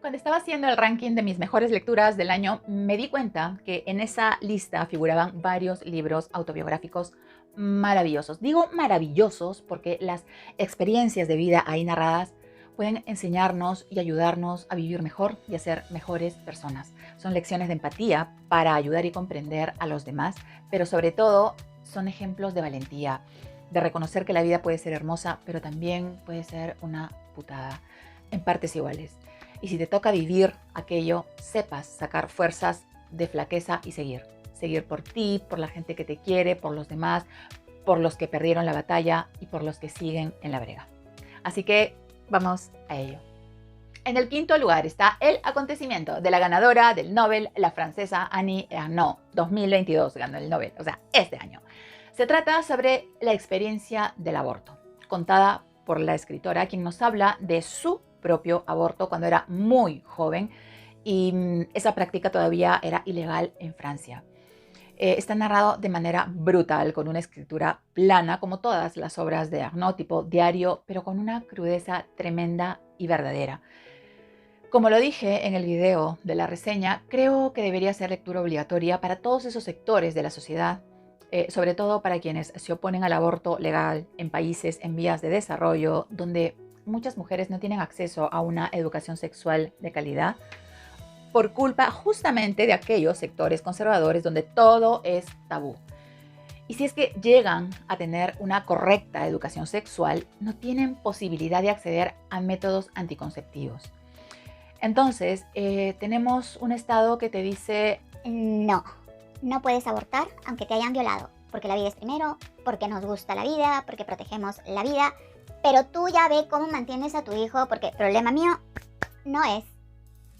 Cuando estaba haciendo el ranking de mis mejores lecturas del año, me di cuenta que en esa lista figuraban varios libros autobiográficos maravillosos. Digo maravillosos porque las experiencias de vida ahí narradas pueden enseñarnos y ayudarnos a vivir mejor y a ser mejores personas. Son lecciones de empatía para ayudar y comprender a los demás, pero sobre todo son ejemplos de valentía, de reconocer que la vida puede ser hermosa, pero también puede ser una putada, en partes iguales. Y si te toca vivir aquello, sepas sacar fuerzas de flaqueza y seguir. Seguir por ti, por la gente que te quiere, por los demás, por los que perdieron la batalla y por los que siguen en la brega. Así que vamos a ello. En el quinto lugar está El acontecimiento de la ganadora del Nobel, la francesa Annie Ernaux. 2022 ganó el Nobel, o sea, este año. Se trata sobre la experiencia del aborto, contada por la escritora, quien nos habla de su propio aborto cuando era muy joven y esa práctica todavía era ilegal en Francia. Está narrado de manera brutal, con una escritura plana, como todas las obras de Ernaux, tipo diario, pero con una crudeza tremenda y verdadera. Como lo dije en el video de la reseña, creo que debería ser lectura obligatoria para todos esos sectores de la sociedad, sobre todo para quienes se oponen al aborto legal en países en vías de desarrollo, donde muchas mujeres no tienen acceso a una educación sexual de calidad, por culpa justamente de aquellos sectores conservadores donde todo es tabú. Y si es que llegan a tener una correcta educación sexual, no tienen posibilidad de acceder a métodos anticonceptivos. Entonces, tenemos un estado que te dice, no, no puedes abortar aunque te hayan violado, porque la vida es primero, porque nos gusta la vida, porque protegemos la vida, pero tú ya ve cómo mantienes a tu hijo, porque problema mío no es.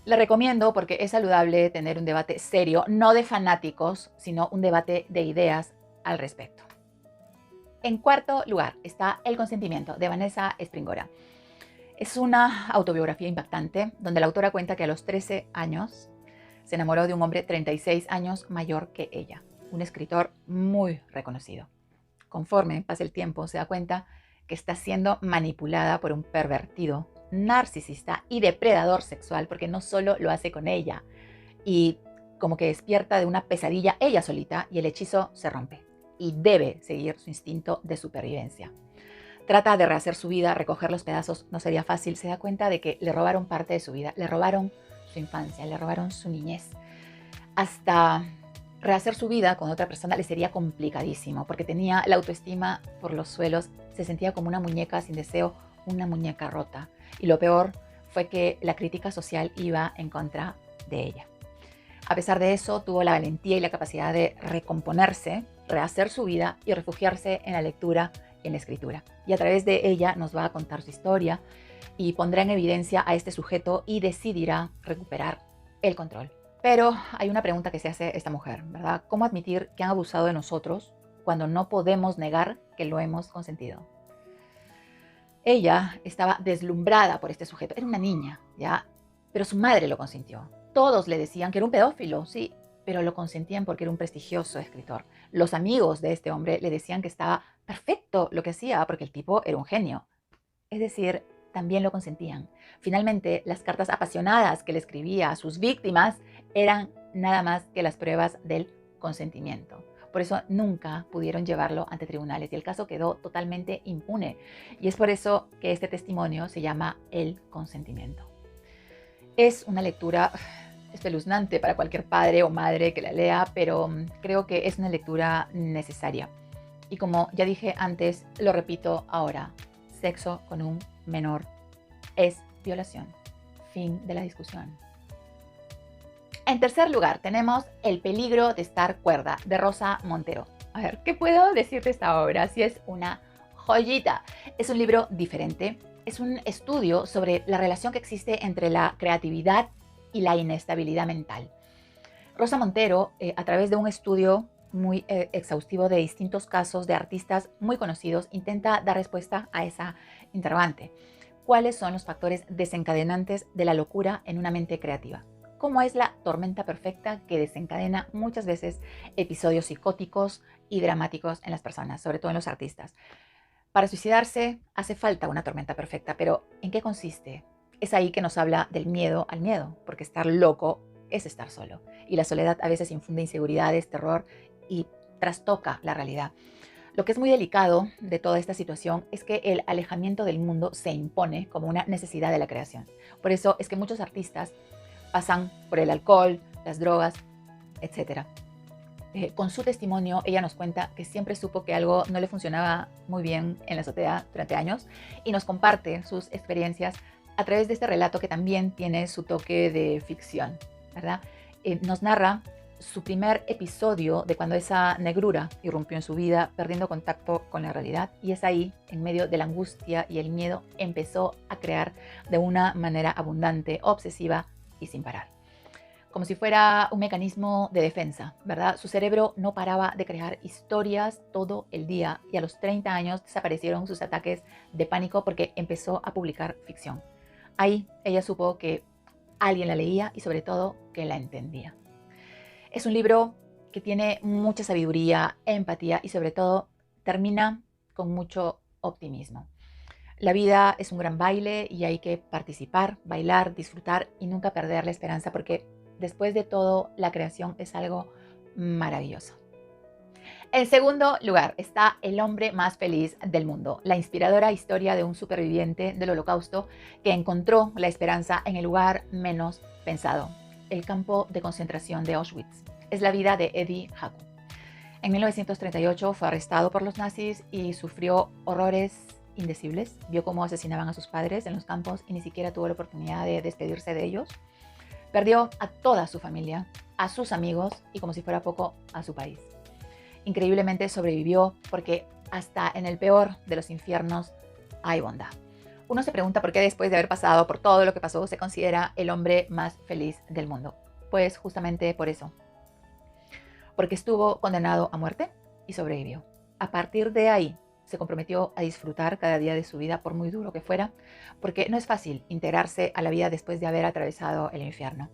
le recomiendo porque es saludable tener un debate serio, no de fanáticos, sino un debate de ideas al respecto. En cuarto lugar está El consentimiento, de Vanessa Springora. Es una autobiografía impactante donde la autora cuenta que a los 13 años se enamoró de un hombre 36 años mayor que ella, un escritor muy reconocido. Conforme pasa el tiempo, se da cuenta que está siendo manipulada por un pervertido, narcisista y depredador sexual, porque no solo lo hace con ella, y como que despierta de una pesadilla ella solita y el hechizo se rompe y debe seguir su instinto de supervivencia. Trata de rehacer su vida, recoger los pedazos, no sería fácil. Se da cuenta de que le robaron parte de su vida, le robaron su infancia, le robaron su niñez. Hasta rehacer su vida con otra persona le sería complicadísimo porque tenía la autoestima por los suelos, se sentía como una muñeca sin deseo, una muñeca rota. Y lo peor fue que la crítica social iba en contra de ella. A pesar de eso, tuvo la valentía y la capacidad de recomponerse, rehacer su vida y refugiarse en la lectura y en la escritura. Y a través de ella nos va a contar su historia y pondrá en evidencia a este sujeto y decidirá recuperar el control. Pero hay una pregunta que se hace esta mujer, ¿verdad? ¿Cómo admitir que han abusado de nosotros cuando no podemos negar que lo hemos consentido? Ella estaba deslumbrada por este sujeto. Era una niña, ¿ya? Pero su madre lo consintió. Todos le decían que era un pedófilo, sí, pero lo consentían porque era un prestigioso escritor. Los amigos de este hombre le decían que estaba perfecto lo que hacía porque el tipo era un genio. Es decir, también lo consentían. Finalmente, las cartas apasionadas que le escribía a sus víctimas eran nada más que las pruebas del consentimiento. Por eso nunca pudieron llevarlo ante tribunales y el caso quedó totalmente impune. Y es por eso que este testimonio se llama El consentimiento. Es una lectura espeluznante para cualquier padre o madre que la lea, pero creo que es una lectura necesaria. Y como ya dije antes, lo repito ahora, sexo con un menor es violación. Fin de la discusión. En tercer lugar, tenemos El peligro de estar cuerda, de Rosa Montero. A ver, ¿qué puedo decir de esta obra? Si es una joyita. Es un libro diferente. Es un estudio sobre la relación que existe entre la creatividad y la inestabilidad mental. Rosa Montero, a través de un estudio muy exhaustivo de distintos casos de artistas muy conocidos, intenta dar respuesta a esa interrogante. ¿Cuáles son los factores desencadenantes de la locura en una mente creativa? ¿Cómo es la tormenta perfecta que desencadena muchas veces episodios psicóticos y dramáticos en las personas, sobre todo en los artistas? Para suicidarse hace falta una tormenta perfecta, pero ¿en qué consiste? Es ahí que nos habla del miedo al miedo, porque estar loco es estar solo. Y la soledad a veces infunde inseguridades, terror y trastoca la realidad. Lo que es muy delicado de toda esta situación es que el alejamiento del mundo se impone como una necesidad de la creación. Por eso es que muchos artistas pasan por el alcohol, las drogas, etc. Con su testimonio, ella nos cuenta que siempre supo que algo no le funcionaba muy bien en la azotea durante años y nos comparte sus experiencias a través de este relato que también tiene su toque de ficción, ¿verdad? Nos narra su primer episodio de cuando esa negrura irrumpió en su vida, perdiendo contacto con la realidad, y es ahí, en medio de la angustia y el miedo, empezó a crear de una manera abundante, obsesiva y sin parar. Como si fuera un mecanismo de defensa, ¿verdad? Su cerebro no paraba de crear historias todo el día y a los 30 años desaparecieron sus ataques de pánico porque empezó a publicar ficción. Ahí ella supo que alguien la leía y sobre todo que la entendía. Es un libro que tiene mucha sabiduría, empatía y sobre todo termina con mucho optimismo. La vida es un gran baile y hay que participar, bailar, disfrutar y nunca perder la esperanza porque después de todo la creación es algo maravilloso. En segundo lugar está El hombre más feliz del mundo, la inspiradora historia de un superviviente del Holocausto que encontró la esperanza en el lugar menos pensado, el campo de concentración de Auschwitz. Es la vida de Eddie Haku. En 1938 fue arrestado por los nazis y sufrió horrores indecibles. Vio cómo asesinaban a sus padres en los campos y ni siquiera tuvo la oportunidad de despedirse de ellos. Perdió a toda su familia, a sus amigos y, como si fuera poco, a su país. Increíblemente sobrevivió porque hasta en el peor de los infiernos hay bondad. Uno se pregunta por qué después de haber pasado por todo lo que pasó se considera el hombre más feliz del mundo. Pues justamente por eso. Porque estuvo condenado a muerte y sobrevivió. A partir de ahí se comprometió a disfrutar cada día de su vida por muy duro que fuera, porque no es fácil integrarse a la vida después de haber atravesado el infierno.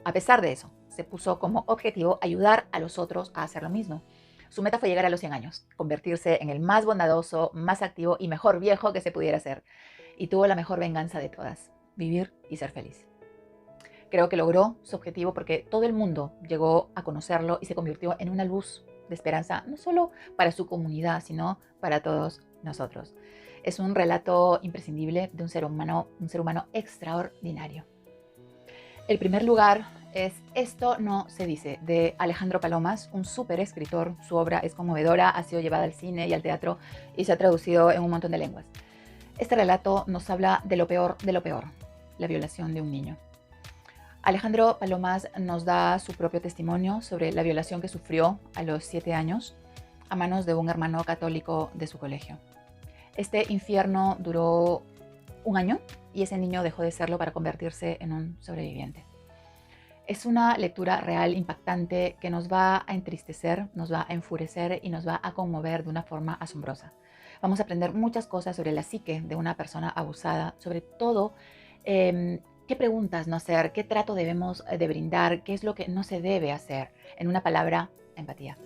A pesar de eso, se puso como objetivo ayudar a los otros a hacer lo mismo. Su meta fue llegar a los 100 años, convertirse en el más bondadoso, más activo y mejor viejo que se pudiera ser. Y tuvo la mejor venganza de todas, vivir y ser feliz. Creo que logró su objetivo porque todo el mundo llegó a conocerlo y se convirtió en una luz de esperanza, no solo para su comunidad, sino para todos nosotros. Es un relato imprescindible de un ser humano extraordinario. El primer lugar es Esto no se dice, de Alejandro Palomas, un súper escritor. Su obra es conmovedora, ha sido llevada al cine y al teatro y se ha traducido en un montón de lenguas. Este relato nos habla de lo peor, la violación de un niño. Alejandro Palomas nos da su propio testimonio sobre la violación que sufrió a los 7 años a manos de un hermano católico de su colegio. Este infierno duró 1 año y ese niño dejó de serlo para convertirse en un sobreviviente. Es una lectura real, impactante, que nos va a entristecer, nos va a enfurecer y nos va a conmover de una forma asombrosa. Vamos a aprender muchas cosas sobre la psique de una persona abusada, sobre todo qué preguntas no hacer, qué trato debemos de brindar, qué es lo que no se debe hacer. En una palabra, empatía.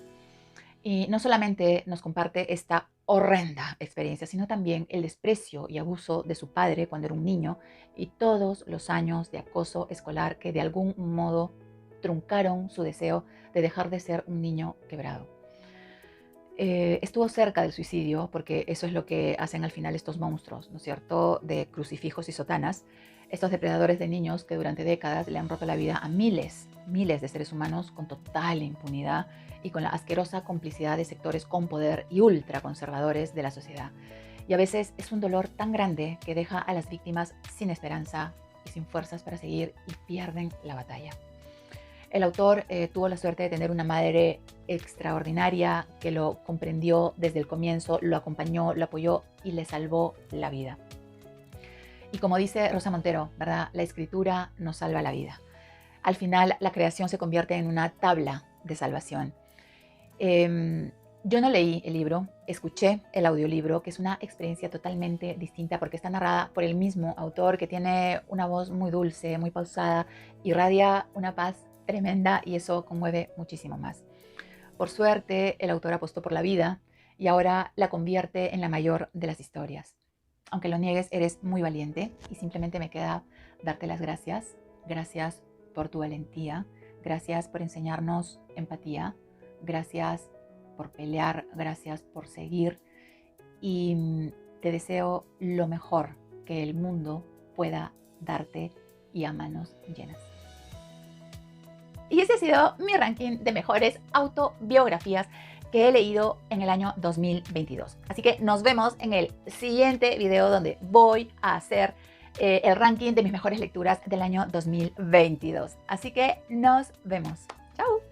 Y no solamente nos comparte esta horrenda experiencia, sino también el desprecio y abuso de su padre cuando era un niño y todos los años de acoso escolar que de algún modo truncaron su deseo de dejar de ser un niño quebrado. Estuvo cerca del suicidio, porque eso es lo que hacen al final estos monstruos, ¿no es cierto?, de crucifijos y sotanas, estos depredadores de niños que durante décadas le han roto la vida a miles de seres humanos con total impunidad y con la asquerosa complicidad de sectores con poder y ultraconservadores de la sociedad. Y a veces es un dolor tan grande que deja a las víctimas sin esperanza y sin fuerzas para seguir y pierden la batalla. El autor tuvo la suerte de tener una madre extraordinaria que lo comprendió desde el comienzo, lo acompañó, lo apoyó y le salvó la vida. Y como dice Rosa Montero, ¿verdad?, la escritura nos salva la vida. Al final, la creación se convierte en una tabla de salvación. Yo no leí el libro, escuché el audiolibro, que es una experiencia totalmente distinta porque está narrada por el mismo autor, que tiene una voz muy dulce, muy pausada, irradia una paz tremenda y eso conmueve muchísimo más. Por suerte, el autor apostó por la vida y ahora la convierte en la mayor de las historias. Aunque lo niegues, eres muy valiente y simplemente me queda darte las gracias. Gracias por tu valentía. Gracias por enseñarnos empatía. Gracias por pelear. Gracias por seguir. Y te deseo lo mejor que el mundo pueda darte y a manos llenas. Y ese ha sido mi ranking de mejores autobiografías que he leído en el año 2022. Así que nos vemos en el siguiente video donde voy a hacer el ranking de mis mejores lecturas del año 2022. Así que nos vemos. ¡Chao!